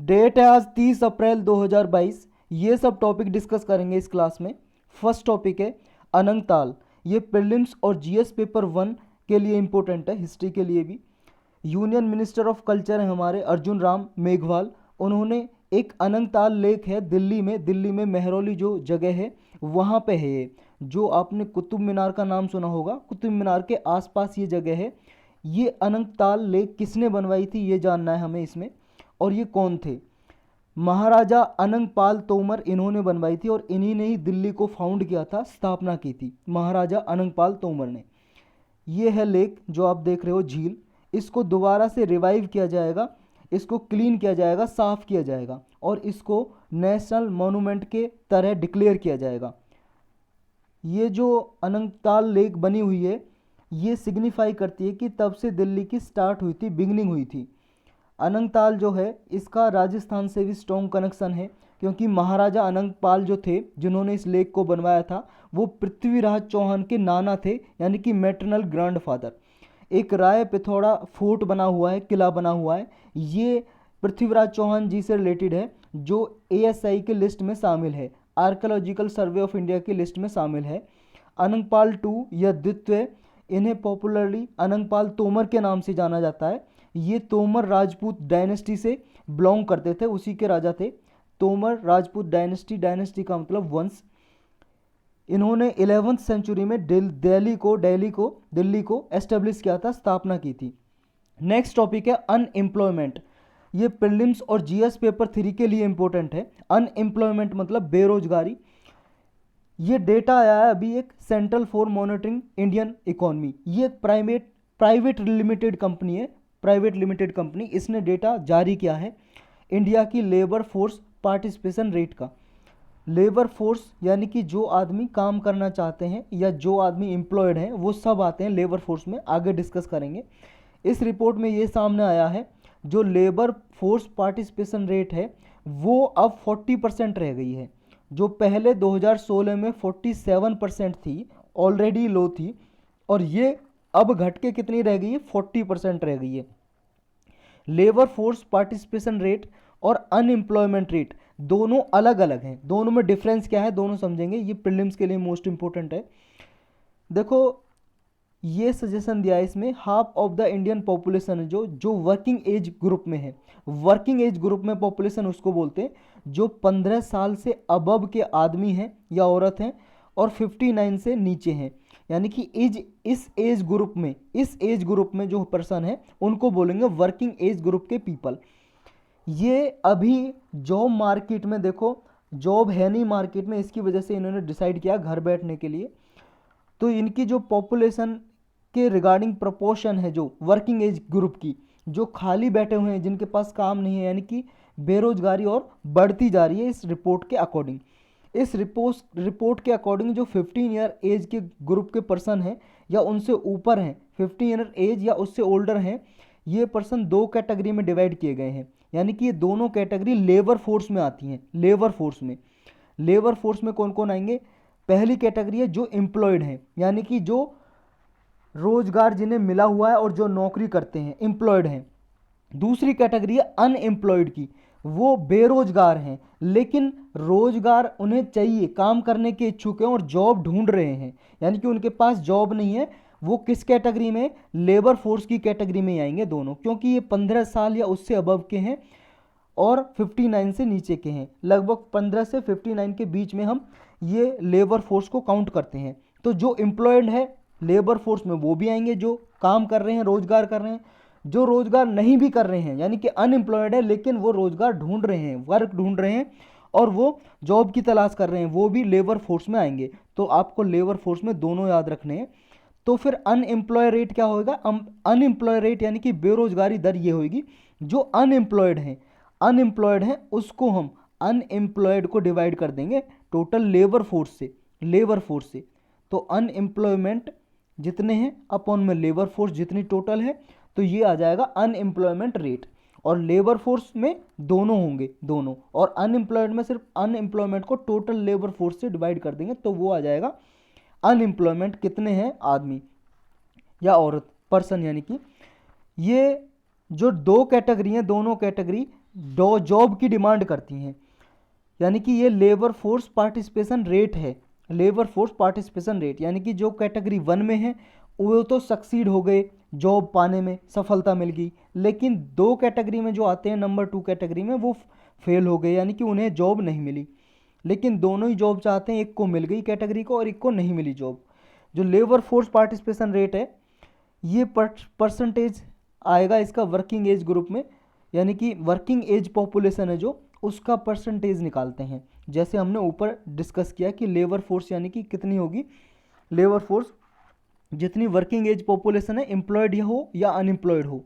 Date है आज 30 अप्रैल 2022। ये सब टॉपिक डिस्कस करेंगे इस क्लास में। फर्स्ट टॉपिक है अनंगताल। ये प्रीलिम्स और जीएस पेपर 1 के लिए इम्पोर्टेंट है, हिस्ट्री के लिए भी। यूनियन मिनिस्टर ऑफ कल्चर है हमारे अर्जुन राम मेघवाल। उन्होंने एक अनंगताल लेक है दिल्ली में मेहरौली जो जगह है वहाँ पे है ये। जो आपने कुतुब मीनार का नाम सुना होगा, कुतुब मीनार के आसपास ये जगह है। ये अनंगताल लेक किसने बनवाई थी ये जानना है हमें इसमें। और ये कौन थे? महाराजा अनंगपाल तोमर इन्होंने बनवाई थी और इन्हीं ने ही दिल्ली को फाउंड किया था, स्थापना की थी महाराजा अनंगपाल तोमर ने। ये है लेक जो आप देख रहे हो, झील। इसको दोबारा से रिवाइव किया जाएगा, इसको क्लीन किया जाएगा, साफ किया जाएगा और इसको नेशनल मॉन्यूमेंट के तरह डिक्लेयर किया जाएगा। ये जो अनंगताल लेक बनी हुई है ये सिग्निफाई करती है कि तब से दिल्ली की स्टार्ट हुई थी, बिगनिंग हुई थी। अनंगताल जो है इसका राजस्थान से भी स्ट्रॉन्ग कनेक्शन है, क्योंकि महाराजा अनंगपाल जो थे जिन्होंने इस लेक को बनवाया था वो पृथ्वीराज चौहान के नाना थे, यानी कि मैटरनल ग्रैंडफादर। एक राय पिथौड़ा फोर्ट बना हुआ है, किला बना हुआ है, ये पृथ्वीराज चौहान जी से रिलेटेड है, जो एएसआई के लिस्ट में शामिल है, आर्कियोलॉजिकल सर्वे ऑफ इंडिया की लिस्ट में शामिल है। अनंगपाल टू या द्वितीय, इन्हें पॉपुलरली अनंगपाल तोमर के नाम से जाना जाता है। ये तोमर राजपूत डायनेस्टी से बिलोंग करते थे, उसी के राजा थे। तोमर राजपूत डायनेस्टी, डायनेस्टी का मतलब वंश। इन्होंने 11वीं सेंचुरी में दिल्ली को एस्टेब्लिश किया था, स्थापना की थी। नेक्स्ट टॉपिक है अनएम्प्लॉयमेंट। ये प्रीलिम्स और जीएस पेपर 3 के लिए इंपॉर्टेंट है। अनएम्प्लॉयमेंट मतलब बेरोजगारी। ये डेटा आया है अभी एक central for monitoring Indian economy. ये एक प्राइवेट लिमिटेड कंपनी है, प्राइवेट लिमिटेड कंपनी। इसने डेटा जारी किया है इंडिया की लेबर फोर्स पार्टिसिपेशन रेट का। लेबर फोर्स यानी कि जो आदमी काम करना चाहते हैं या जो आदमी एम्प्लॉयड हैं वो सब आते हैं लेबर फोर्स में, आगे डिस्कस करेंगे। इस रिपोर्ट में ये सामने आया है जो लेबर फोर्स पार्टिसिपेशन रेट है वो अब 40% रह गई है। जो पहले 2016 में 47% थी, ऑलरेडी लो थी, और ये अब घट के कितनी रह गई है? 40% रह गई है। लेबर फोर्स पार्टिसिपेशन रेट और अनएम्प्लॉयमेंट रेट दोनों अलग अलग हैं, दोनों में डिफरेंस क्या है दोनों समझेंगे। ये प्रीलिम्स के लिए मोस्ट इंपॉर्टेंट है। देखो ये सजेशन दिया है इसमें, half of the Indian population है जो वर्किंग एज ग्रुप में है। वर्किंग एज ग्रुप में पॉपुलेशन उसको बोलते हैं जो 15 साल से अबव के आदमी हैं या औरत हैं और 59 से नीचे हैं, यानी कि इस एज ग्रुप में जो पर्सन है उनको बोलेंगे वर्किंग एज ग्रुप के पीपल। ये अभी जॉब मार्केट में, देखो जॉब है नहीं मार्केट में, इसकी वजह से इन्होंने डिसाइड किया घर बैठने के लिए। तो इनकी जो पॉपुलेशन के रिगार्डिंग प्रपोर्शन है जो वर्किंग एज ग्रुप की, जो खाली बैठे हुए हैं जिनके पास काम नहीं है, यानी कि बेरोजगारी और बढ़ती जा रही है इस रिपोर्ट के अकॉर्डिंग। इस रिपोर्ट के अकॉर्डिंग जो 15 ईयर एज के ग्रुप के पर्सन हैं या उनसे ऊपर हैं, 15 ईयर एज या उससे ओल्डर हैं, ये पर्सन दो कैटेगरी में डिवाइड किए गए हैं। यानी कि ये दोनों कैटेगरी लेबर फोर्स में आती हैं। लेबर फोर्स में कौन कौन आएंगे? पहली कैटेगरी है जो एम्प्लॉयड हैं, यानी कि जो रोजगार जिन्हें मिला हुआ है और जो नौकरी करते हैं, एम्प्लॉयड हैं। दूसरी कैटेगरी है अनएम्प्लॉयड की, वो बेरोजगार हैं लेकिन रोजगार उन्हें चाहिए, काम करने के इच्छुक हैं और जॉब ढूंढ रहे हैं, यानी कि उनके पास जॉब नहीं है। वो किस कैटेगरी में? लेबर फोर्स की कैटेगरी में आएंगे दोनों, क्योंकि ये 15 साल या उससे अबव के हैं और 59 से नीचे के हैं। लगभग 15 से 59 के बीच में हम ये लेबर फोर्स को काउंट करते हैं। तो जो एम्प्लॉयड है लेबर फोर्स में वो भी आएंगे जो काम कर रहे हैं, रोजगार कर रहे हैं। जो रोजगार नहीं भी कर रहे हैं यानी कि अनएम्प्लॉयड है लेकिन वो रोजगार ढूंढ रहे हैं, वर्क ढूंढ रहे हैं और वो जॉब की तलाश कर रहे हैं, वो भी लेबर फोर्स में आएंगे। तो आपको लेबर फोर्स में दोनों याद रखने हैं। तो फिर अनएम्प्लॉय रेट क्या होगा? अनएम्प्लॉय रेट यानी कि बेरोजगारी दर ये होगी, जो अनएम्प्लॉयड हैं उसको हम अनएम्प्लॉयड को डिवाइड कर देंगे टोटल लेबर फोर्स से। तो अनएम्प्लॉयमेंट जितने हैं अपॉन में लेबर फोर्स जितनी टोटल है, तो ये आ जाएगा अनएम्प्लॉयमेंट रेट। और लेबर फोर्स में दोनों होंगे, दोनों, और अनएम्प्लॉयड में सिर्फ अनएम्प्लॉयमेंट को टोटल लेबर फोर्स से डिवाइड कर देंगे, तो वो आ जाएगा अनएम्प्लॉयमेंट कितने हैं आदमी या औरत, पर्सन। यानी कि ये जो दो कैटेगरी हैं, दोनों कैटेगरी जॉब की डिमांड करती हैं, यानी कि ये लेबर फोर्स पार्टिसिपेशन रेट है। लेबर फोर्स पार्टिसिपेशन रेट यानी कि जो कैटेगरी 1 में है वो तो सक्सीड हो गए, जॉब पाने में सफलता मिल गई, लेकिन 2 कैटेगरी में जो आते हैं नंबर 2 कैटेगरी में वो फेल हो गए, यानी कि उन्हें जॉब नहीं मिली। लेकिन दोनों ही जॉब चाहते हैं, एक को मिल गई कैटेगरी को और एक को नहीं मिली जॉब। जो लेबर फोर्स पार्टिसिपेशन रेट है ये परसेंटेज आएगा इसका वर्किंग एज ग्रुप में, यानी कि वर्किंग एज पॉपुलेशन है जो उसका परसेंटेज निकालते हैं। जैसे हमने ऊपर डिस्कस किया कि लेबर फोर्स यानी कि कितनी होगी, लेबर फोर्स जितनी वर्किंग एज पॉपुलेशन है, एम्प्लॉयड हो या अनएम्प्लॉयड हो,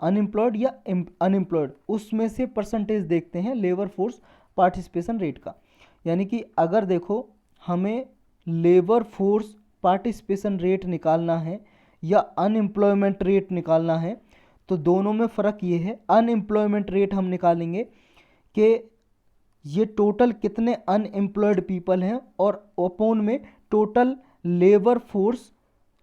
अनएम्प्लॉयड या अनएम्प्लॉयड, उसमें से परसेंटेज देखते हैं लेबर फोर्स पार्टिसिपेशन रेट का। यानी कि अगर देखो हमें लेबर फोर्स पार्टिसिपेशन रेट निकालना है या अनएम्प्लॉयमेंट रेट निकालना है तो दोनों में फ़र्क ये है, अनएम्प्लॉयमेंट रेट हम निकालेंगे कि ये टोटल कितने अनएम्प्लॉयड पीपल हैं और अपॉन में टोटल लेबर फोर्स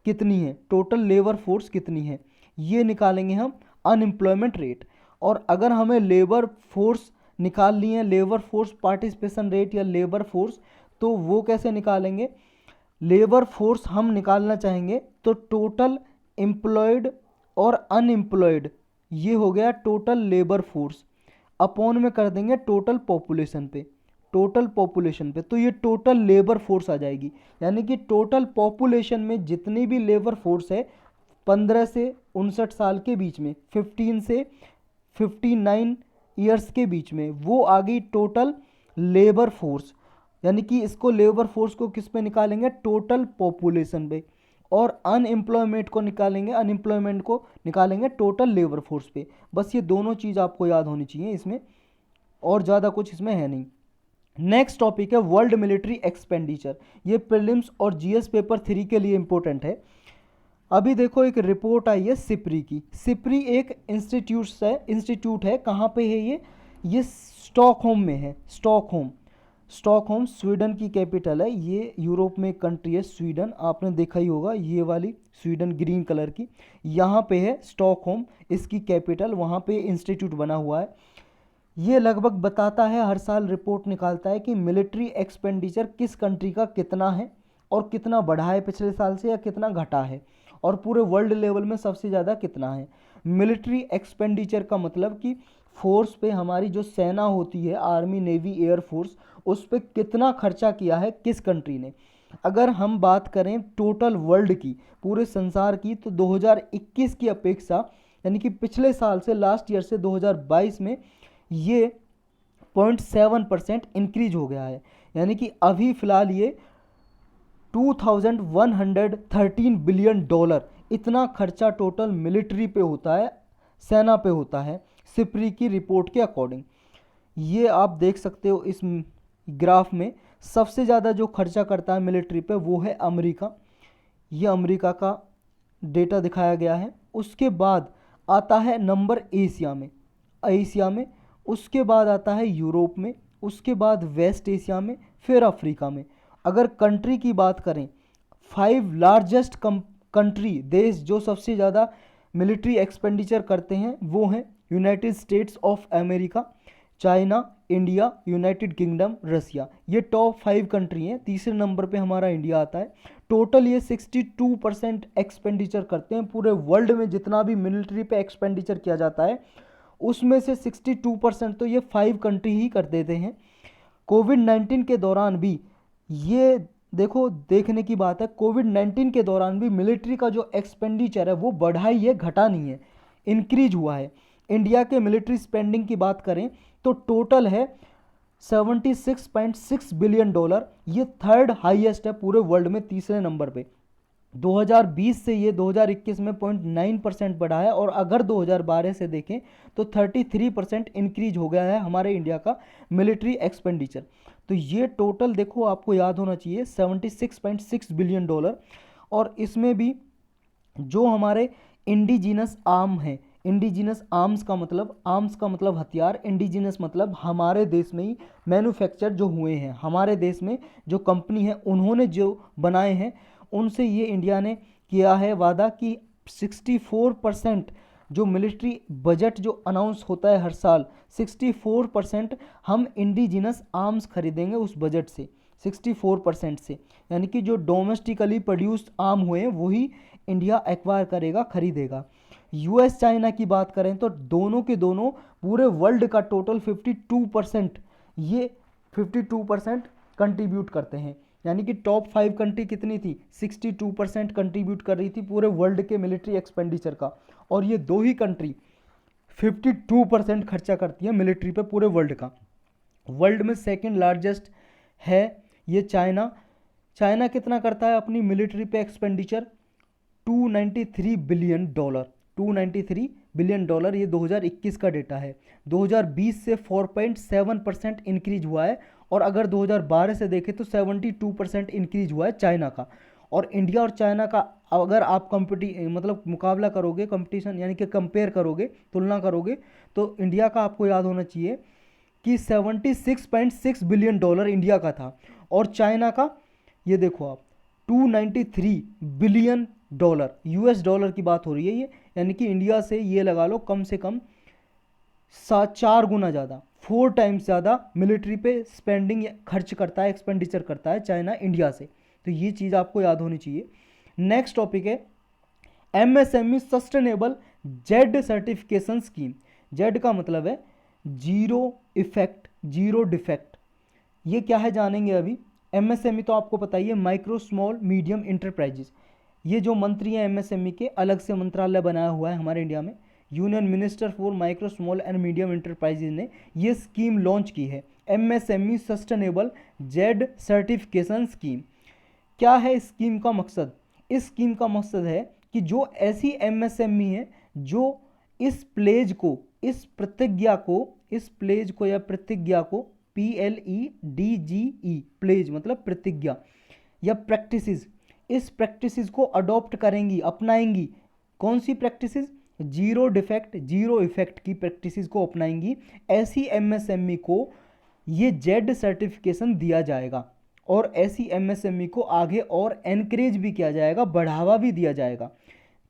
कितनी है, टोटल लेबर फोर्स कितनी है, ये निकालेंगे हम अनएम्प्लॉयमेंट रेट। और अगर हमें लेबर फोर्स निकालनी है, लेबर फोर्स पार्टिसिपेशन रेट या लेबर फोर्स, तो वो कैसे निकालेंगे, लेबर फोर्स हम निकालना चाहेंगे तो टोटल एम्प्लॉयड और अनएम्प्लॉयड, ये हो गया टोटल लेबर फोर्स, अपॉन में कर देंगे टोटल पॉपुलेशन पे, टोटल पॉपुलेशन पे, तो ये टोटल लेबर फोर्स आ जाएगी। यानी कि टोटल पॉपुलेशन में जितनी भी लेबर फोर्स है 15 से 59 साल के बीच में, 15 से 59 ईयर्स के बीच में, वो आ गई टोटल लेबर फोर्स। यानी कि इसको लेबर फोर्स को किस पे निकालेंगे, टोटल पॉपुलेशन पे, और अनएम्प्लॉयमेंट को निकालेंगे, अनएम्प्लॉयमेंट को निकालेंगे टोटल लेबर फोर्स पे। बस ये दोनों चीज़ आपको याद होनी चाहिए इसमें, और ज़्यादा कुछ इसमें है नहीं। नेक्स्ट टॉपिक है वर्ल्ड मिलिट्री एक्सपेंडिचर। ये प्रीलिम्स और जीएस पेपर 3 के लिए इंपॉर्टेंट है। अभी देखो एक रिपोर्ट आई है सिप्री की। सिप्री एक इंस्टीट्यूट है, कहाँ पे है ये स्टॉकहोम में है। स्टॉकहोम स्वीडन की कैपिटल है। ये यूरोप में कंट्री है स्वीडन, आपने देखा ही होगा ये वाली स्वीडन ग्रीन कलर की, यहाँ पे है स्टॉकहोम इसकी कैपिटल, वहाँ पे इंस्टीट्यूट बना हुआ है। ये लगभग बताता है, हर साल रिपोर्ट निकालता है कि मिलिट्री एक्सपेंडिचर किस कंट्री का कितना है और कितना बढ़ा है पिछले साल से या कितना घटा है, और पूरे वर्ल्ड लेवल में सबसे ज़्यादा कितना है। मिलिट्री एक्सपेंडिचर का मतलब कि फोर्स पे, हमारी जो सेना होती है, आर्मी नेवी एयर फोर्स, उस पर कितना खर्चा किया है किस कंट्री ने। अगर हम बात करें टोटल वर्ल्ड की, पूरे संसार की, तो 2021 की अपेक्षा, यानी कि पिछले साल से, लास्ट ईयर से 2022 में ये 0.7% इंक्रीज हो गया है। यानी कि अभी फ़िलहाल ये $2113 बिलियन, इतना खर्चा टोटल मिलिट्री पे होता है, सेना पे होता है, सिप्री की रिपोर्ट के अकॉर्डिंग। ये आप देख सकते हो इस ग्राफ में, सबसे ज़्यादा जो खर्चा करता है मिलिट्री पे वो है अमेरिका। ये अमेरिका का डेटा दिखाया गया है। उसके बाद आता है नंबर एशिया में, उसके बाद आता है यूरोप में, उसके बाद वेस्ट एशिया में, फिर अफ्रीका में। अगर कंट्री की बात करें, 5 लार्जेस्ट कंट्री, देश जो सबसे ज़्यादा मिलिट्री एक्सपेंडिचर करते हैं वो हैं United States of America, China, India, United Kingdom, Russia. ये टॉप 5 कंट्री हैं। तीसरे नंबर पे हमारा इंडिया आता है। टोटल ये 62% एक्सपेंडिचर करते हैं। पूरे वर्ल्ड में जितना भी मिलिट्री पे एक्सपेंडिचर किया जाता है उसमें से 62% तो ये 5 कंट्री ही कर देते हैं। कोविड-19 के दौरान भी, ये देखो देखने की बात है, कोविड-19 के दौरान भी मिलिट्री का जो एक्सपेंडिचर है वो बढ़ा ही है, घटा नहीं है, इंक्रीज हुआ है। इंडिया के मिलिट्री स्पेंडिंग की बात करें तो टोटल है $76.6 बिलियन। ये थर्ड हाईएस्ट है पूरे वर्ल्ड में, तीसरे नंबर पे। 2020 से ये 2021 में 0.9% बढ़ा है, और अगर 2012 से देखें तो 33% इंक्रीज हो गया है हमारे इंडिया का मिलिट्री एक्सपेंडिचर। तो ये टोटल देखो आपको याद होना चाहिए, $76.6 बिलियन। और इसमें भी जो हमारे इंडिजीनस आर्म है, इंडिजीनस आर्म्स का मतलब हथियार, इंडिजीनस मतलब हमारे देश में ही मैन्युफैक्चर जो हुए हैं, हमारे देश में जो कंपनी है उन्होंने जो बनाए हैं, उनसे ये इंडिया ने किया है वादा कि 64% जो मिलिट्री बजट जो अनाउंस होता है हर साल, 64% हम इंडिजिनस आर्म्स खरीदेंगे उस बजट से, 64% से, यानी कि जो डोमेस्टिकली प्रोड्यूस्ड आर्म हुए हैं वही इंडिया एक्वायर करेगा, खरीदेगा। यूएस चाइना की बात करें तो दोनों के दोनों पूरे वर्ल्ड का टोटल 52%, ये 52% कंट्रीब्यूट करते हैं, यानी कि टॉप 5 कंट्री कितनी थी, 62% कंट्रीब्यूट कर रही थी पूरे वर्ल्ड के मिलिट्री एक्सपेंडिचर का, और ये दो ही कंट्री 52% खर्चा करती है मिलिट्री पे पूरे वर्ल्ड का। वर्ल्ड में सेकंड लार्जेस्ट है ये चाइना। चाइना कितना करता है अपनी मिलिट्री पे एक्सपेंडिचर, $293 बिलियन, $293 बिलियन, ये 2021 का डेटा है। 2020 से 4.7% इंक्रीज हुआ है, और अगर 2012 से देखें तो 72% इंक्रीज हुआ है चाइना का। और इंडिया और चाइना का अगर आप मुकाबला करोगे, कंपटीशन यानी कि कंपेयर करोगे, तुलना करोगे, तो इंडिया का आपको याद होना चाहिए कि $76.6 बिलियन इंडिया का था, और चाइना का ये देखो आप $293 बिलियन, यूएस डॉलर की बात हो रही है ये, यानी कि इंडिया से ये लगा लो कम से कम 4 गुना ज़्यादा, 4 टाइम्स ज़्यादा मिलिट्री पे स्पेंडिंग खर्च करता है, एक्सपेंडिचर करता है चाइना इंडिया से। तो ये चीज़ आपको याद होनी चाहिए। नेक्स्ट टॉपिक है MSME sustainable Z certification scheme. Z का मतलब है जीरो इफेक्ट, जीरो डिफेक्ट। ये क्या है जानेंगे अभी। एमएसएमई तो आपको पता ही है, माइक्रो स्मॉल मीडियम इंटरप्राइजेस। ये जो मंत्री हैं एमएसएमई के, अलग से मंत्रालय बनाया हुआ है हमारे इंडिया में, union minister for micro small and medium enterprises ने ये स्कीम लॉन्च की है, MSME sustainable Z certification scheme. क्या है इस स्कीम का मकसद। इस स्कीम का मकसद है कि जो ऐसी एमएसएमई है जो इस प्लेज को, इस प्रतिज्ञा को, इस प्लेज को या प्रतिज्ञा को, PLEDGE, प्लेज मतलब प्रतिज्ञा या प्रैक्टिसेस, इस प्रैक्टिसेस को अडॉप्ट करेंगी, अपनाएंगी। कौन सी practices, zero defect zero effect की प्रैक्टिसेस को अपनाएंगी। ऐसी एमएसएमई को ये जेड सर्टिफिकेशन दिया जाएगा, और ऐसी एमएसएमई को आगे और एनकरेज भी किया जाएगा, बढ़ावा भी दिया जाएगा।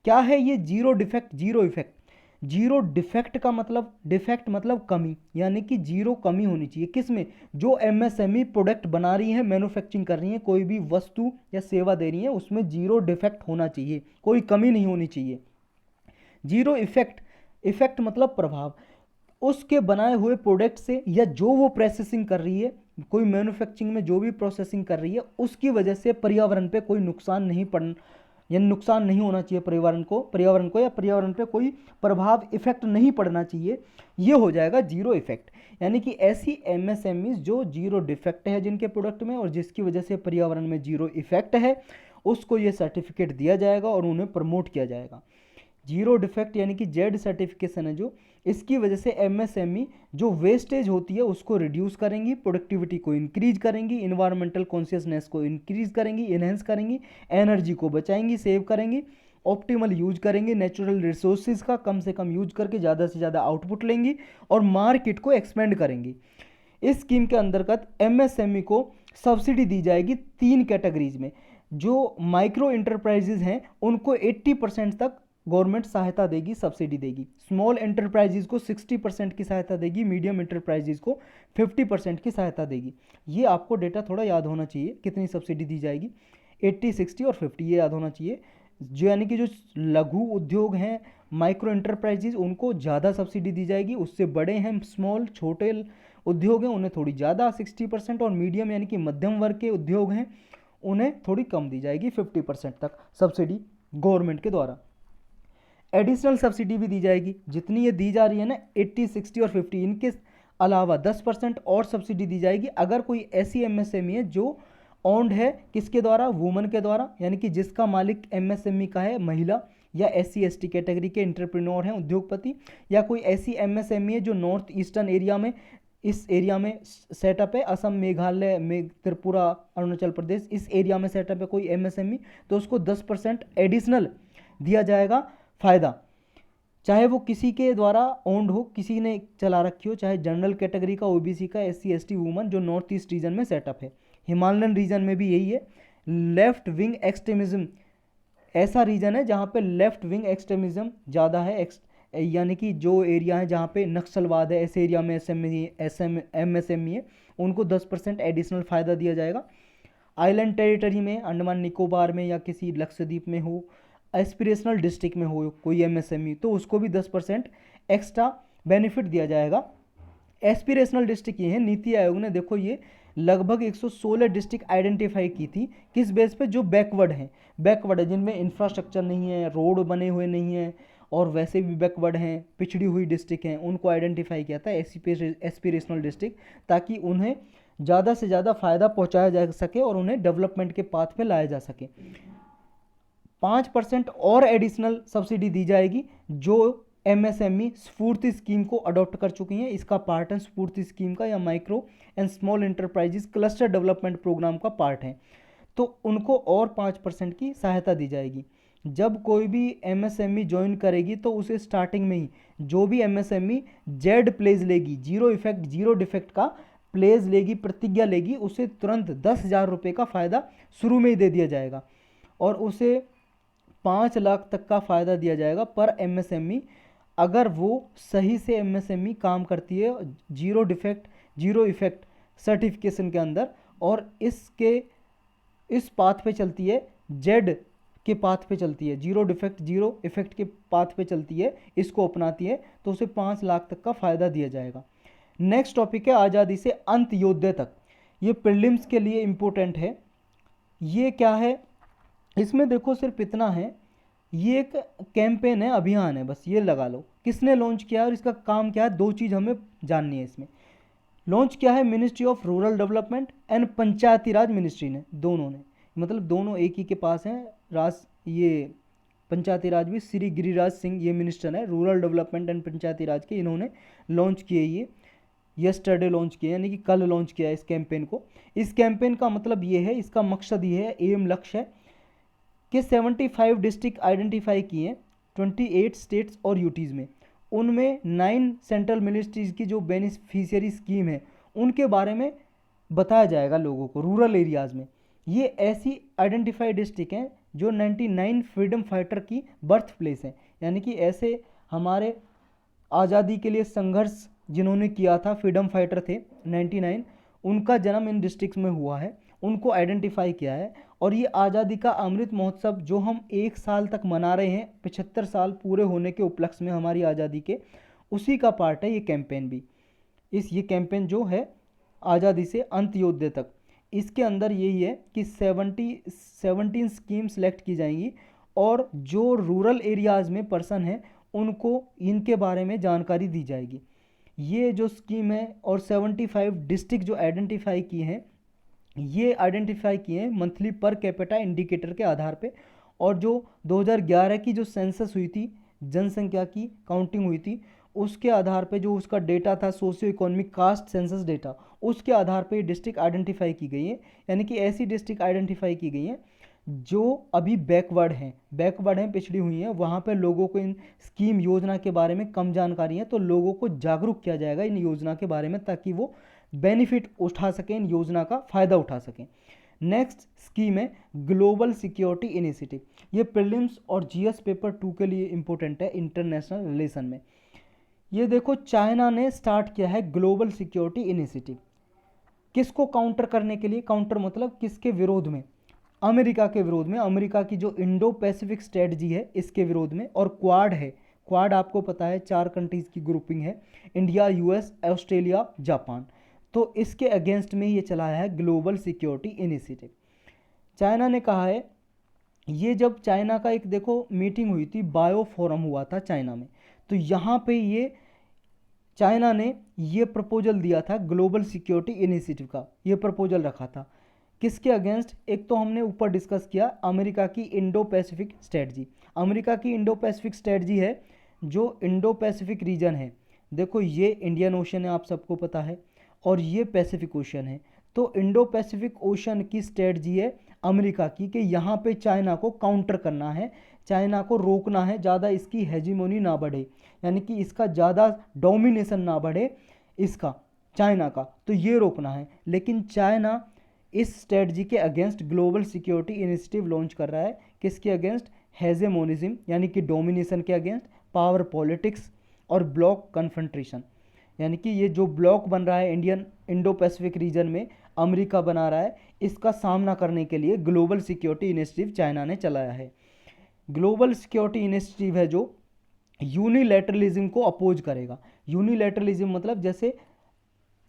क्या है ये zero defect zero effect. Zero defect का मतलब, डिफेक्ट मतलब कमी, यानी कि जीरो कमी होनी चाहिए किसमें, जो एमएसएमई प्रोडक्ट बना रही है, मैन्युफैक्चरिंग कर रही है, कोई भी वस्तु या सेवा दे रही है, उसमें जीरो डिफेक्ट होना चाहिए, कोई कमी नहीं होनी चाहिए। जीरो इफेक्ट, इफेक्ट मतलब प्रभाव, उसके बनाए हुए प्रोडक्ट से या जो वो प्रोसेसिंग कर रही है, कोई मैन्युफैक्चरिंग में जो भी प्रोसेसिंग कर रही है, उसकी वजह से पर्यावरण पे कोई नुकसान नहीं पड़ना, यानी नुकसान नहीं होना चाहिए पर्यावरण को या पर्यावरण पे कोई प्रभाव इफेक्ट नहीं पड़ना चाहिए, ये हो जाएगा जीरो इफेक्ट। यानी कि ऐसी एमएसएमई जो जीरो डिफेक्ट है जिनके प्रोडक्ट में, और जिसकी वजह से पर्यावरण में जीरो इफेक्ट है, उसको ये सर्टिफिकेट दिया जाएगा और उन्हें प्रमोट किया जाएगा। जीरो डिफेक्ट यानी कि जेड सर्टिफिकेशन है जो, इसकी वजह से एमएसएमई जो वेस्टेज होती है उसको रिड्यूस करेंगी, प्रोडक्टिविटी को इंक्रीज करेंगी, इन्वायरमेंटल कॉन्शियसनेस को इंक्रीज करेंगी, इनहेंस करेंगी, एनर्जी को बचाएंगी, सेव करेंगी, ऑप्टिमल यूज करेंगे, नेचुरल रिसोर्सेज का कम से कम यूज करके ज़्यादा से ज़्यादा आउटपुट लेंगी, और मार्केट को एक्सपेंड करेंगी। इस स्कीम के अंतर्गत एमएसएमई को सब्सिडी दी जाएगी 3 कैटेगरीज में। जो माइक्रो इंटरप्राइजेज हैं उनको 80% तक गवर्नमेंट सहायता देगी, सब्सिडी देगी। स्मॉल एंटरप्राइजेज को 60% की सहायता देगी, मीडियम एंटरप्राइजेज को 50% की सहायता देगी। ये आपको डेटा थोड़ा याद होना चाहिए, कितनी सब्सिडी दी जाएगी, 80, 60 और 50, ये याद होना चाहिए। जो यानी कि जो लघु उद्योग हैं, माइक्रो एंटरप्राइजेज, उनको ज़्यादा सब्सिडी दी जाएगी, उससे बड़े हैं स्मॉल छोटे उद्योग हैं उन्हें थोड़ी ज़्यादा 60%, और मीडियम यानी कि मध्यम वर्ग के उद्योग हैं उन्हें थोड़ी कम दी जाएगी, 50% तक सब्सिडी गवर्नमेंट के द्वारा। एडिशनल सब्सिडी भी दी जाएगी, जितनी ये दी जा रही है ना 80, 60 और 50, इनके अलावा 10% और सब्सिडी दी जाएगी अगर कोई ऐसी एमएसएमई है जो ओन्ड है किसके द्वारा, वुमन के द्वारा, यानी कि जिसका मालिक एमएसएमई का है महिला, या SC ST कैटेगरी के एंटरप्रेन्योर हैं, उद्योगपति, या कोई ऐसी एमएसएमई है जो नॉर्थ ईस्टर्न एरिया में, इस एरिया में सेटअप है, असम, मेघालय, त्रिपुरा, अरुणाचल प्रदेश, इस एरिया में सेटअप है कोई एमएसएमई, तो उसको 10% एडिशनल दिया जाएगा फ़ायदा, चाहे वो किसी के द्वारा ओन्ड हो, किसी ने चला रखी हो, चाहे जनरल कैटेगरी का, OBC का, SC ST वुमन जो नॉर्थ ईस्ट रीजन में सेटअप है। हिमालयन रीजन में भी यही है। लेफ्ट विंग एक्सट्रीमिज्म ऐसा रीजन है जहाँ पे लेफ्ट विंग एक्सट्रीमिज्म ज़्यादा है, यानी कि जो एरिया है जहाँ पे नक्सलवाद है, ऐसे एरिया में MSME है, उनको 10% एडिशनल फ़ायदा दिया जाएगा। आइलैंड टेरिटरी में, अंडमान निकोबार में या किसी लक्षद्वीप में हो, एस्पिरेशनल डिस्ट्रिक्ट में हो कोई MSME, तो उसको भी 10% एक्स्ट्रा बेनिफिट दिया जाएगा। एस्पिरेशनल डिस्ट्रिक्ट ये है, नीति आयोग ने देखो ये लगभग 116 डिस्ट्रिक्ट आइडेंटिफाई की थी, किस बेस पे, जो बैकवर्ड है जिनमें इंफ्रास्ट्रक्चर नहीं है, रोड बने हुए नहीं है और वैसे भी बैकवर्ड हैं, पिछड़ी हुई डिस्ट्रिक्ट हैं, उनको आइडेंटिफाई किया था एस्पिरेशनल डिस्ट्रिक्ट, ताकि उन्हें ज़्यादा से ज़्यादा फ़ायदा पहुंचाया जा सके और उन्हें डेवलपमेंट के पाथ पे लाया जा सके। 5% और एडिशनल सब्सिडी दी जाएगी जो MSME स्फूर्ति स्कीम को अडॉप्ट कर चुकी हैं। इसका पार्ट है स्फूर्ति स्कीम का, या micro and small enterprises cluster development programme का पार्ट है, तो उनको और 5% की सहायता दी जाएगी। जब कोई भी MSME ज्वाइन करेगी तो उसे स्टार्टिंग में ही जो भी MSME जेड प्लेज लेगी, जीरो डिफेक्ट का प्लेज लेगी, प्रतिज्ञा लेगी, उसे तुरंत 10,000 रुपये का फ़ायदा शुरू में ही दे दिया जाएगा और उसे 5 लाख तक का फ़ायदा दिया जाएगा पर MSME, अगर वो सही से MSME काम करती है जीरो इफेक्ट सर्टिफिकेशन के अंदर और इस पाथ पे चलती है, जेड के पाथ पे चलती है, जीरो इफेक्ट के पाथ पे चलती है, इसको अपनाती है, तो उसे 5 लाख तक का फ़ायदा दिया जाएगा। नेक्स्ट टॉपिक है आज़ादी से अंत्योदय तक। ये प्रीलिम्स के लिए इम्पोर्टेंट है। ये क्या है, इसमें देखो सिर्फ इतना है, ये एक कैंपेन है, अभियान है, बस ये लगा लो। किसने लॉन्च किया है और इसका काम क्या है, 2 चीज़ हमें जाननी है इसमें। लॉन्च किया है ministry of rural development and Panchayati Raj ministry ने, दोनों ने, मतलब दोनों एक ही के पास हैं। ये पंचायती राज भी श्री गिरिराज सिंह ये मिनिस्टर है रूरल डेवलपमेंट एंड पंचायती राज के, इन्होंने लॉन्च किए, ये यस्टरडे लॉन्च किया, यानी कि कल लॉन्च किया इस कैंपेन को। इस कैंपेन का मतलब ये है, इसका मकसद ये है, एम लक्ष्य है कि 75 डिस्ट्रिक्ट आइडेंटिफाई किए हैं 28 स्टेट्स और यूटीज़ में, उनमें 9 सेंट्रल मिनिस्ट्रीज़ की जो बेनिफिशियरी स्कीम है उनके बारे में बताया जाएगा लोगों को रूरल एरियाज़ में। ये ऐसी आइडेंटिफाइड डिस्ट्रिक्ट हैं जो 99 फ्रीडम फाइटर की बर्थ प्लेस हैं, यानी कि ऐसे हमारे आज़ादी के लिए संघर्ष जिन्होंने किया था, फ्रीडम फाइटर थे 99, उनका जन्म इन डिस्ट्रिक्ट्स में हुआ है, उनको आइडेंटिफाई किया है। और ये आज़ादी का अमृत महोत्सव जो हम 1 साल तक मना रहे हैं, 75 साल पूरे होने के उपलक्ष्य में हमारी आज़ादी के, उसी का पार्ट है ये कैंपेन भी। ये कैंपेन जो है आज़ादी से अंत्योदय तक, इसके अंदर यही है कि 17 स्कीम सेलेक्ट की जाएंगी और जो रूरल एरियाज़ में पर्सन हैं उनको इनके बारे में जानकारी दी जाएगी। ये जो स्कीम है और 75 डिस्ट्रिक्ट जो आइडेंटिफाई किए हैं, ये आइडेंटिफाई किए हैं मंथली पर कैपिटा इंडिकेटर के आधार पे, और जो 2011 की जो सेंसस हुई थी, जनसंख्या की काउंटिंग हुई थी, उसके आधार पे जो उसका डेटा था, socio economic caste census data, उसके आधार पे डिस्ट्रिक्ट आइडेंटिफाई की गई है। यानी कि ऐसी डिस्ट्रिक्ट आइडेंटिफाई की गई हैं जो अभी बैकवर्ड हैं, पिछड़ी हुई हैं, वहाँ पे लोगों को इन स्कीम योजना के बारे में कम जानकारी है, तो लोगों को जागरूक किया जाएगा इन योजना के बारे में, ताकि वो बेनिफिट उठा सकें, इन योजना का फ़ायदा उठा सकें। नेक्स्ट स्कीम है ग्लोबल सिक्योरिटी इनिशिएटिव। ये प्रीलिम्स और GS पेपर 2 के लिए इम्पोर्टेंट है इंटरनेशनल रिलेशन में। ये देखो चाइना ने स्टार्ट किया है ग्लोबल सिक्योरिटी इनिशिएटिव, किसको काउंटर करने के लिए, काउंटर मतलब किसके विरोध में, अमेरिका के विरोध में, अमेरिका की जो इंडो पैसिफिक स्ट्रेटजी है इसके विरोध में। और क्वाड है, क्वाड आपको पता है 4 कंट्रीज़ की ग्रुपिंग है, इंडिया, US, ऑस्ट्रेलिया, जापान, तो इसके अगेंस्ट में ये चलाया है ग्लोबल सिक्योरिटी इनिशिएटिव। चाइना ने कहा है, ये जब चाइना का एक देखो मीटिंग हुई थी, बायो फोरम हुआ था चाइना में, तो यहाँ पे ये चाइना ने ये प्रपोजल दिया था ग्लोबल सिक्योरिटी इनिशिएटिव का, ये प्रपोजल रखा था किसके अगेंस्ट। एक तो हमने ऊपर डिस्कस किया अमेरिका की इंडो पैसिफिक स्ट्रेटजी। अमेरिका की इंडो पैसिफिक स्ट्रेटजी है, जो इंडो पैसिफिक रीजन है, देखो ये इंडियन ओशन है, आप सबको पता है, और ये पैसिफिक ओशन है, तो इंडो पैसिफिक ओशन की स्ट्रेटजी है अमेरिका की कि यहाँ पे चाइना को काउंटर करना है, चाइना को रोकना है, ज़्यादा इसकी हेजीमोनी ना बढ़े, यानी कि इसका ज़्यादा डोमिनेशन ना बढ़े इसका, चाइना का, तो ये रोकना है। लेकिन चाइना इस स्ट्रेटजी के against global security initiative launch कर रहा है, किसके अगेंस्ट, हेजेमोनिज्म यानी कि डोमिनेशन के अगेंस्ट, पावर पॉलिटिक्स और ब्लॉक कन्फ्रंट्रेशन। यानी कि ये जो ब्लॉक बन रहा है इंडियन इंडो पैसिफिक रीजन में अमेरिका बना रहा है, इसका सामना करने के लिए ग्लोबल सिक्योरिटी इनिशिएटिव चाइना ने चलाया है। ग्लोबल सिक्योरिटी इनिशिएटिव है जो यूनिलैटरलिज्म को अपोज करेगा। यूनिलैटरलिज्म मतलब जैसे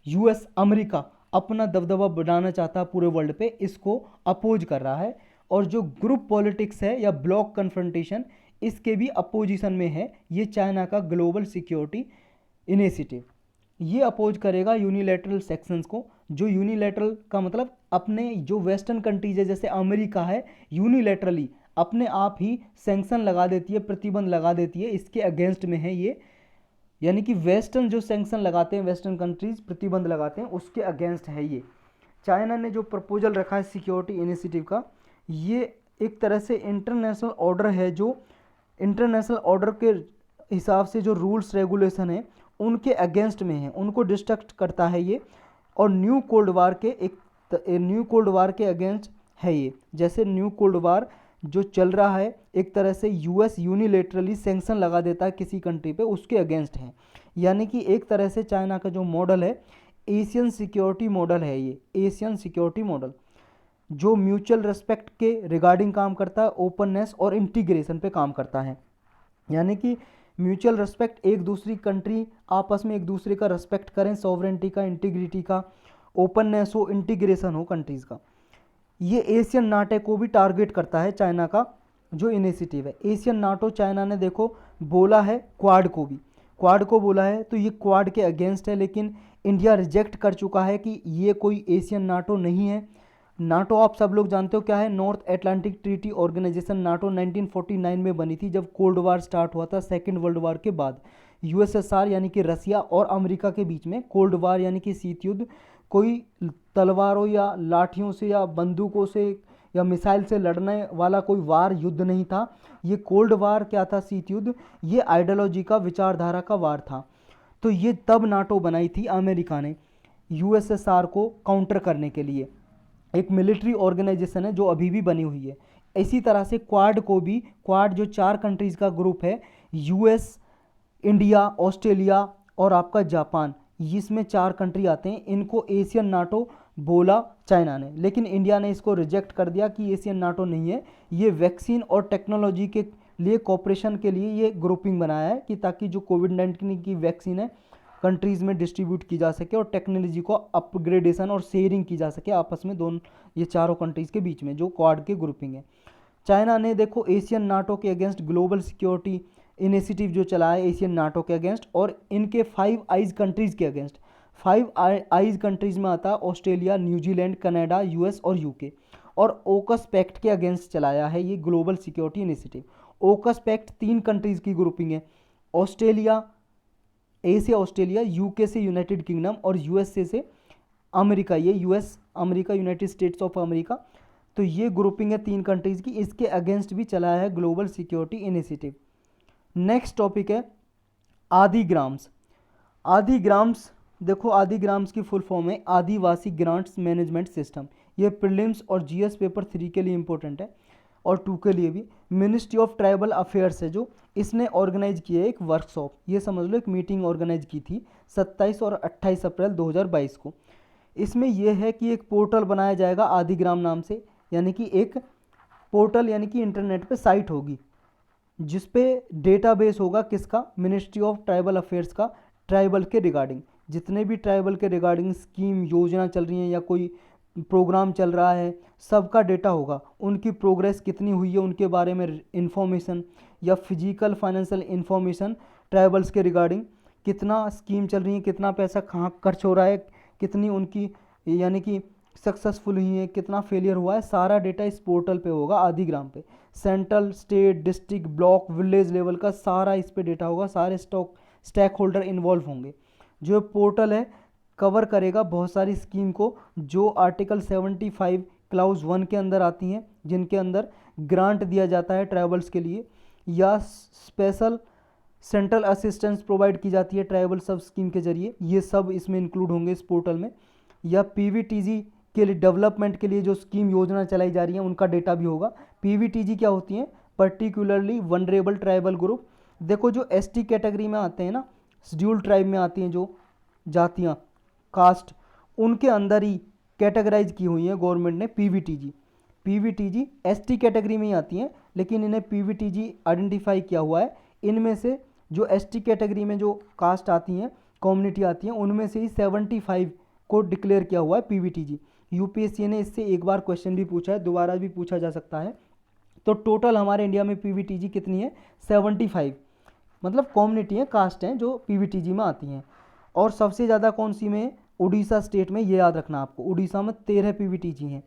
यूएस अमेरिका अपना दबदबा बढ़ाना चाहता है पूरे वर्ल्ड पे, इसको अपोज कर रहा है। और जो ग्रुप पॉलिटिक्स है या ब्लॉक कन्फ्रंटेशन, इसके भी अपोजिशन में है ये चाइना का ग्लोबल सिक्योरिटी इनिशिएटिव। ये अपोज करेगा यूनिलैटरल सेक्शंस को। जो यूनिलैटरल का मतलब अपने जो वेस्टर्न कंट्रीज है जैसे अमेरिका है, यूनिलैटरली अपने आप ही सैंक्शन लगा देती है, प्रतिबंध लगा देती है, इसके अगेंस्ट में है ये। यानी कि वेस्टर्न जो सैंक्शन लगाते हैं, वेस्टर्न कंट्रीज प्रतिबंध लगाते हैं, उसके अगेंस्ट है ये। चाइना ने जो प्रपोजल रखा है सिक्योरिटी इनिशिएटिव का, ये एक तरह से इंटरनेशनल ऑर्डर है, जो इंटरनेशनल ऑर्डर के हिसाब से जो रूल्स रेगुलेशन है उनके अगेंस्ट में है, उनको डिस्ट्रक्ट करता है ये। और न्यू कोल्ड वार के अगेंस्ट है ये। जैसे न्यू कोल्ड वार जो चल रहा है, एक तरह से यूएस यूनिलेटरली सैंक्शन लगा देता है किसी कंट्री पे, उसके अगेंस्ट है। यानी कि एक तरह से चाइना का जो मॉडल है एशियन सिक्योरिटी मॉडल है, ये एशियन सिक्योरिटी मॉडल जो म्यूचुअल रेस्पेक्ट के रिगार्डिंग काम करता है, ओपननेस और इंटीग्रेशन पे काम करता है। यानी कि म्यूचुअल रेस्पेक्ट, एक दूसरी कंट्री आपस में एक दूसरे का रेस्पेक्ट करें, सॉवरेंटी का, इंटीग्रिटी का, ओपननेस हो, इंटीग्रेशन हो कंट्रीज़ का। ये एशियन नाटो को भी टारगेट करता है चाइना का जो इनिशिएटिव है। एशियन नाटो चाइना ने देखो बोला है, क्वाड को बोला है, तो ये क्वाड के अगेंस्ट है। लेकिन इंडिया रिजेक्ट कर चुका है कि ये कोई एशियन नाटो नहीं है। नाटो आप सब लोग जानते हो क्या है, North Atlantic Treaty Organisation. NATO 1949 में बनी थी जब कोल्ड वार स्टार्ट हुआ था, सेकेंड वर्ल्ड वार के बाद। यूएसएसआर यानी कि रसिया और अमेरिका के बीच में कोल्ड वार यानी कि शीत युद्ध, कोई तलवारों या लाठियों से या बंदूकों से या मिसाइल से लड़ने वाला कोई वार युद्ध नहीं था। ये कोल्ड वार क्या था, शीत युद्ध, ये आइडियोलॉजी का, विचारधारा का वार था। तो ये तब नाटो बनाई थी अमेरिका ने यूएसएसआर को काउंटर करने के लिए। एक मिलिट्री ऑर्गेनाइजेशन है जो अभी भी बनी हुई है। इसी तरह से क्वाड को भी, क्वाड जो 4 कंट्रीज़ का ग्रुप है, यूएस, इंडिया, ऑस्ट्रेलिया और आपका जापान, इसमें 4 कंट्री आते हैं। इनको एशियन नाटो बोला चाइना ने, लेकिन इंडिया ने इसको रिजेक्ट कर दिया कि एशियन नाटो नहीं है, ये वैक्सीन और टेक्नोलॉजी के लिए कॉपरेशन के लिए ये ग्रुपिंग बनाया है कि ताकि जो कोविड-19 की वैक्सीन है कंट्रीज़ में डिस्ट्रीब्यूट की जा सके और टेक्नोलॉजी को अपग्रेडेशन और शेयरिंग की जा सके आपस में, दोनों ये चारों कंट्रीज़ के बीच में, जो क्वाड के ग्रुपिंग है। चाइना ने देखो एशियन नाटो के अगेंस्ट ग्लोबल सिक्योरिटी इनिशिएटिव जो चला है एशियन नाटो के अगेंस्ट, और इनके 5 आइज कंट्रीज़ के अगेंस्ट। 5 आइज कंट्रीज़ में आता है ऑस्ट्रेलिया, न्यूजीलैंड, कनाडा, यूएस और यूके। और ओकस पैक्ट के अगेंस्ट चलाया है ये ग्लोबल सिक्योरिटी इनिशिएटिव। ओकस पैक्ट 3 कंट्रीज़ की ग्रुपिंग है, ऑस्ट्रेलिया, ए से ऑस्ट्रेलिया, यूके से यूनाइटेड किंगडम और यूएसए से अमेरिका। ये US America, United States of America. तो ये ग्रुपिंग है 3 कंट्रीज़ की, इसके अगेंस्ट भी चलाया है global security initiative. Next topic है आदिग्राम्स। आदिग्राम्स देखो, आदिग्राम्स की फुल फॉर्म है आदिवासी ग्रांट्स मैनेजमेंट सिस्टम। ये प्रीलिम्स और जीएस पेपर 3 के लिए इंपॉर्टेंट है और 2 के लिए भी। मिनिस्ट्री ऑफ ट्राइबल अफेयर्स है जो, इसने ऑर्गेनाइज किया है एक वर्कशॉप, ये समझ लो एक मीटिंग ऑर्गेनाइज की थी 27 और 28 अप्रैल 2022 को। इसमें यह है कि एक पोर्टल बनाया जाएगा आदिग्राम नाम से, यानी कि एक पोर्टल यानी कि इंटरनेट पे साइट होगी जिस पे डेटाबेस होगा किसका, मिनिस्ट्री ऑफ ट्राइबल अफेयर्स का, ट्राइबल के रिगार्डिंग जितने भी ट्राइबल के रिगार्डिंग स्कीम, योजना चल रही हैं या कोई प्रोग्राम चल रहा है, सबका डेटा होगा। उनकी प्रोग्रेस कितनी हुई है उनके बारे में इन्फॉर्मेशन, या फिजिकल फाइनेंशियल इन्फॉर्मेशन ट्राइबल्स के रिगार्डिंग, कितना स्कीम चल रही है, कितना पैसा कहाँ खर्च हो रहा है, कितनी उनकी यानी कि सक्सेसफुल हुई है, कितना फेलियर हुआ है, सारा डेटा इस पोर्टल पे होगा आदिग्राम पे। Central, state, district, block, village level का सारा इस पे डेटा होगा, सारे स्टेक होल्डर इन्वॉल्व होंगे। जो पोर्टल है कवर करेगा बहुत सारी स्कीम को जो आर्टिकल 75 क्लाउज 1 के अंदर आती हैं, जिनके अंदर ग्रांट दिया जाता है ट्राइबल्स के लिए, या स्पेशल सेंट्रल असिस्टेंस प्रोवाइड की जाती है ट्राइबल सब स्कीम के जरिए, ये सब इसमें इंक्लूड होंगे इस पोर्टल में। या पीवीटीजी के लिए, डेवलपमेंट के लिए जो स्कीम योजना चलाई जा रही है उनका डेटा भी होगा। पीवीटीजी क्या होती हैं, पर्टिकुलरली वनरेबल ट्राइबल ग्रुप, देखो जो एसटी कैटेगरी में आते हैं ना, शेड्यूल ट्राइब में आती हैं जो जातियाँ, कास्ट, उनके अंदर ही कैटेगराइज की हुई हैं गवर्नमेंट ने पीवीटीजी। पीवीटीजी एसटी कैटेगरी में ही आती हैं, लेकिन इन्हें पीवीटीजी आइडेंटिफाई किया हुआ है। इनमें से जो एसटी कैटेगरी में जो कास्ट आती हैं, कम्युनिटी आती हैं, उनमें से ही 75 को डिक्लेयर किया हुआ है पीवीटीजी। यूपीएससी ने इससे एक बार क्वेश्चन भी पूछा है, दोबारा भी पूछा जा सकता है। तो टोटल हमारे इंडिया में पीवीटीजी कितनी है? 75, मतलब कम्युनिटी है, कास्ट हैं जो पीवीटीजी में आती हैं। और सबसे ज़्यादा कौन सी में? उड़ीसा स्टेट में, ये याद रखना आपको। उड़ीसा में 13 पीवीटीजी हैं,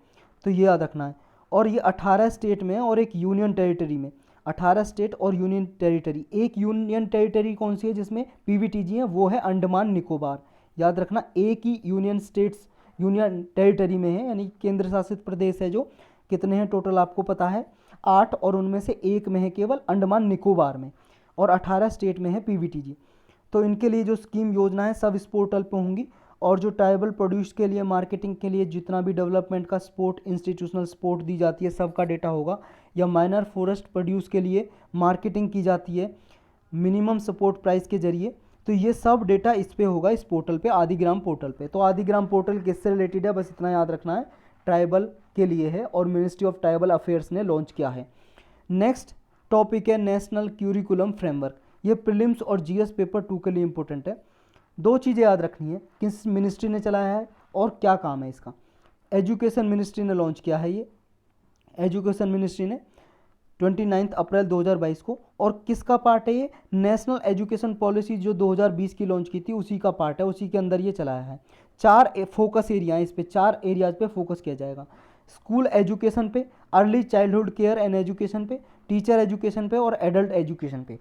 तो ये याद रखना है। और ये 18 स्टेट में और एक यूनियन टेरिटरी में। 18 स्टेट और यूनियन टेरिटरी। एक यूनियन टेरिटरी कौन सी है जिसमें पीवीटीजी है? वो है अंडमान निकोबार। याद रखना, एक ही यूनियन स्टेट्स यूनियन टेरिटरी में है, यानी केंद्र शासित प्रदेश है जो। कितने हैं टोटल आपको पता है? 8, और उनमें से एक में है केवल अंडमान निकोबार में, और 18 स्टेट में है पीवीटीजी। तो इनके लिए जो स्कीम योजना है सब इस पोर्टल पे होंगी। और जो ट्राइबल प्रोड्यूस के लिए, मार्केटिंग के लिए जितना भी डेवलपमेंट का सपोर्ट, इंस्टीट्यूशनल सपोर्ट दी जाती है, सबका डेटा होगा। या माइनर फॉरेस्ट प्रोड्यूस के लिए मार्केटिंग की जाती है मिनिमम सपोर्ट प्राइस के जरिए, तो ये सब डेटा इस पे होगा, इस पोर्टल पे, आदिग्राम पोर्टल पे। तो आदिग्राम पोर्टल किससे रिलेटेड है? बस इतना याद रखना है, ट्राइबल के लिए है और मिनिस्ट्री ऑफ ट्राइबल अफेयर्स ने लॉन्च किया है। नेक्स्ट टॉपिक है नेशनल क्यूरिकुलम फ्रेमवर्क। ये प्रीलिम्स और जीएस पेपर 2 के लिए इंपॉर्टेंट है। दो चीज़ें याद रखनी है, किस मिनिस्ट्री ने चलाया है और क्या काम है इसका। एजुकेशन मिनिस्ट्री ने लॉन्च किया है ये, एजुकेशन मिनिस्ट्री ने 29 अप्रैल 2022 को। और किसका पार्ट है ये? नेशनल एजुकेशन पॉलिसी जो 2020 की लॉन्च की थी, उसी का पार्ट है, उसी के अंदर ये चलाया है। 4 फोकस एरिया हैं इस पे, 4 एरियाज पे फोकस किया जाएगा। स्कूल एजुकेशन पे, early childhood care and education पे, टीचर एजुकेशन पे और एडल्ट एजुकेशन पे।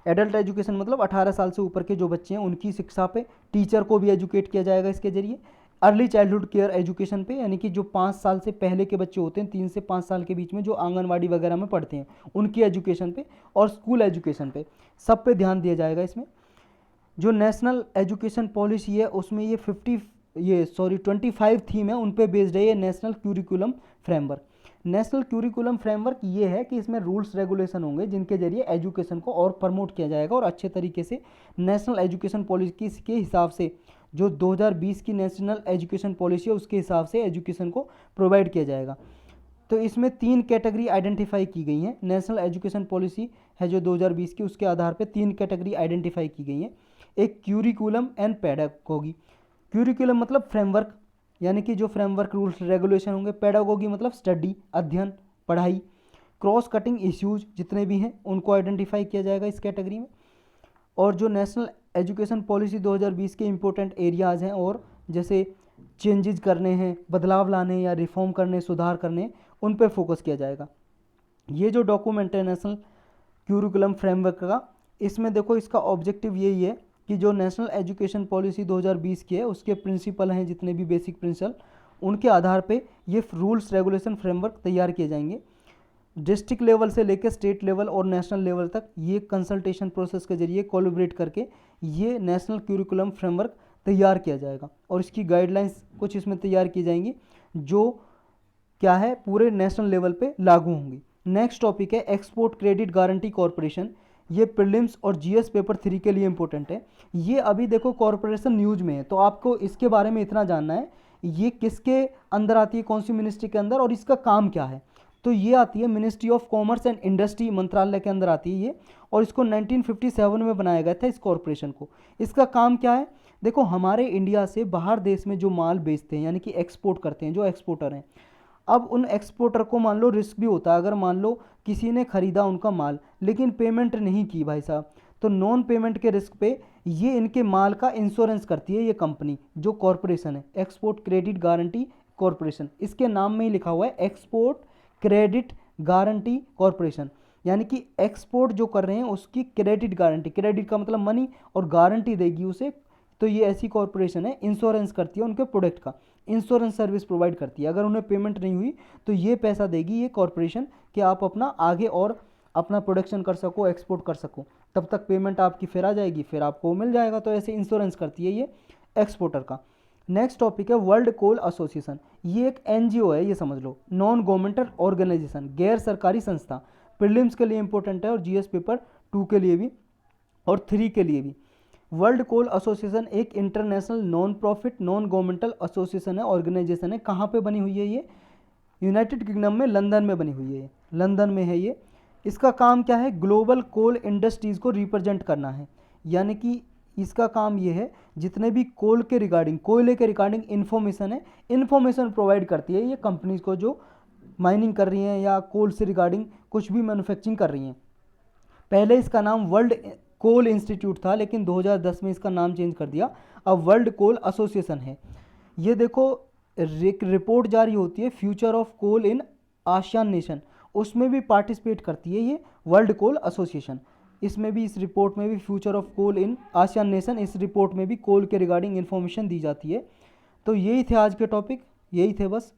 एडल्ट एजुकेशन मतलब 18 साल से ऊपर के जो बच्चे हैं उनकी शिक्षा पे, टीचर को भी एजुकेट किया जाएगा इसके जरिए। अर्ली चाइल्डहुड केयर एजुकेशन पे, यानी कि जो 5 साल से पहले के बच्चे होते हैं, 3 से 5 साल के बीच में जो आंगनवाड़ी वगैरह में पढ़ते हैं, उनकी एजुकेशन पे। और स्कूल एजुकेशन पे, सब पे ध्यान दिया जाएगा इसमें। जो नेशनल एजुकेशन पॉलिसी है उसमें ये 25 थीम है, उन पे बेस्ड है ये national curriculum framework. National curriculum framework ये है कि इसमें रूल्स रेगुलेशन होंगे जिनके जरिए एजुकेशन को और प्रमोट किया जाएगा और अच्छे तरीके से नेशनल एजुकेशन पॉलिसी के हिसाब से, जो 2020 की नेशनल एजुकेशन पॉलिसी है उसके हिसाब से एजुकेशन को प्रोवाइड किया जाएगा। तो इसमें 3 कैटेगरी आइडेंटिफाई की गई हैं। नेशनल एजुकेशन पॉलिसी है जो 2020 की, उसके आधार पर 3 कैटेगरी आइडेंटिफाई की गई हैं। एक क्यूरिकुलम एंड पेडागोगी। क्यूरिकुलम मतलब फ्रेमवर्क, यानी कि जो फ्रेमवर्क रूल्स रेगुलेशन होंगे। पेडागोगी मतलब स्टडी, अध्ययन, पढ़ाई। क्रॉस कटिंग इश्यूज जितने भी हैं उनको आइडेंटिफाई किया जाएगा इस कैटेगरी में। और जो नेशनल एजुकेशन पॉलिसी 2020 के इंपॉर्टेंट एरियाज़ हैं और जैसे चेंजेस करने हैं, बदलाव लाने या रिफॉर्म करने, सुधार करने, उन पे फोकस किया जाएगा। ये जो डॉक्यूमेंट है नेशनल क्यूरिकुलम फ्रेमवर्क का, इसमें देखो इसका ऑब्जेक्टिव यही है कि जो नेशनल एजुकेशन पॉलिसी 2020 की है उसके प्रिंसिपल हैं, जितने भी बेसिक प्रिंसिपल, उनके आधार पे ये रूल्स रेगुलेशन फ्रेमवर्क तैयार किए जाएंगे। डिस्ट्रिक्ट लेवल से लेकर स्टेट लेवल और नेशनल लेवल तक ये कंसल्टेशन प्रोसेस के जरिए कोलैबोरेट करके ये नेशनल क्यूरिकुलम फ्रेमवर्क तैयार किया जाएगा। और इसकी गाइडलाइंस कुछ इसमें तैयार की जाएंगी जो क्या है पूरे नेशनल लेवल पे लागू होंगी। नेक्स्ट टॉपिक है एक्सपोर्ट क्रेडिट गारंटी कॉरपोरेशन। ये प्रीलिम्स और जीएस पेपर 3 के लिए इंपॉर्टेंट है। ये अभी देखो कॉरपोरेशन न्यूज में है, तो आपको इसके बारे में इतना जानना है ये किसके अंदर आती है, कौन सी मिनिस्ट्री के अंदर, और इसका काम क्या है। तो ये आती है ministry of commerce and industry मंत्रालय के अंदर आती है ये, और इसको 1957 में बनाया गया था इस कॉरपोरेशन को। इसका काम क्या है? देखो हमारे इंडिया से बाहर देश में जो माल बेचते हैं, यानी कि एक्सपोर्ट करते हैं, जो एक्सपोर्टर हैं, अब उन एक्सपोर्टर को मान लो रिस्क भी होता है। अगर मान लो किसी ने खरीदा उनका माल लेकिन पेमेंट नहीं की भाई साहब, तो नॉन पेमेंट के रिस्क पे ये इनके माल का इंश्योरेंस करती है ये कंपनी, जो कॉरपोरेशन है एक्सपोर्ट क्रेडिट गारंटी कॉरपोरेशन। इसके नाम में ही लिखा हुआ है एक्सपोर्ट क्रेडिट गारंटी कॉरपोरेशन, यानी कि एक्सपोर्ट जो कर रहे हैं उसकी क्रेडिट गारंटी, क्रेडिट का मतलब मनी, और गारंटी देगी उसे। तो ये ऐसी कॉरपोरेशन है, इंश्योरेंस करती है उनके प्रोडक्ट का, इंश्योरेंस सर्विस प्रोवाइड करती है। अगर उन्हें पेमेंट नहीं हुई तो ये पैसा देगी ये कॉरपोरेशन कि आप अपना आगे और अपना प्रोडक्शन कर सको, एक्सपोर्ट कर सको। तब तक पेमेंट आपकी फिर आ जाएगी, फिर आपको मिल जाएगा। तो ऐसे इंश्योरेंस करती है ये एक्सपोर्टर का। नेक्स्ट टॉपिक है वर्ल्ड कोल एसोसिएशन। ये एक एनजीओ है, ये समझ लो, नॉन गवर्नमेंटल ऑर्गेनाइजेशन, गैर सरकारी संस्था। प्रीलिम्स के लिए इंपॉर्टेंट है और जीएस पेपर 2 के लिए भी और 3 के लिए भी। वर्ल्ड कोल एसोसिएशन एक international non profit non governmental association है, ऑर्गेनाइजेशन है। कहाँ पे बनी हुई है ये? यूनाइटेड किंगडम में लंदन में बनी हुई है, लंदन में है ये। इसका काम क्या है? ग्लोबल कोल इंडस्ट्रीज़ को रिप्रेजेंट करना है, यानी कि इसका काम ये है जितने भी कोल के रिगार्डिंग, कोयले के रिगार्डिंग इन्फॉर्मेशन है, इन्फॉर्मेशन प्रोवाइड करती है ये कंपनीज़ को जो माइनिंग कर रही हैं या कोल से रिगार्डिंग कुछ भी मैन्युफैक्चरिंग कर रही हैं। पहले इसका नाम वर्ल्ड कोल इंस्टीट्यूट था, लेकिन 2010 में इसका नाम चेंज कर दिया, अब वर्ल्ड कोल एसोसिएशन है। ये देखो एक रिपोर्ट जारी होती है future of coal in ASEAN nation, उसमें भी पार्टिसिपेट करती है ये वर्ल्ड कोल एसोसिएशन। इसमें भी, इस रिपोर्ट में भी future of coal in ASEAN nation, इस रिपोर्ट में भी कोल के रिगार्डिंग इन्फॉर्मेशन दी जाती है। तो यही थे आज के टॉपिक, यही थे बस।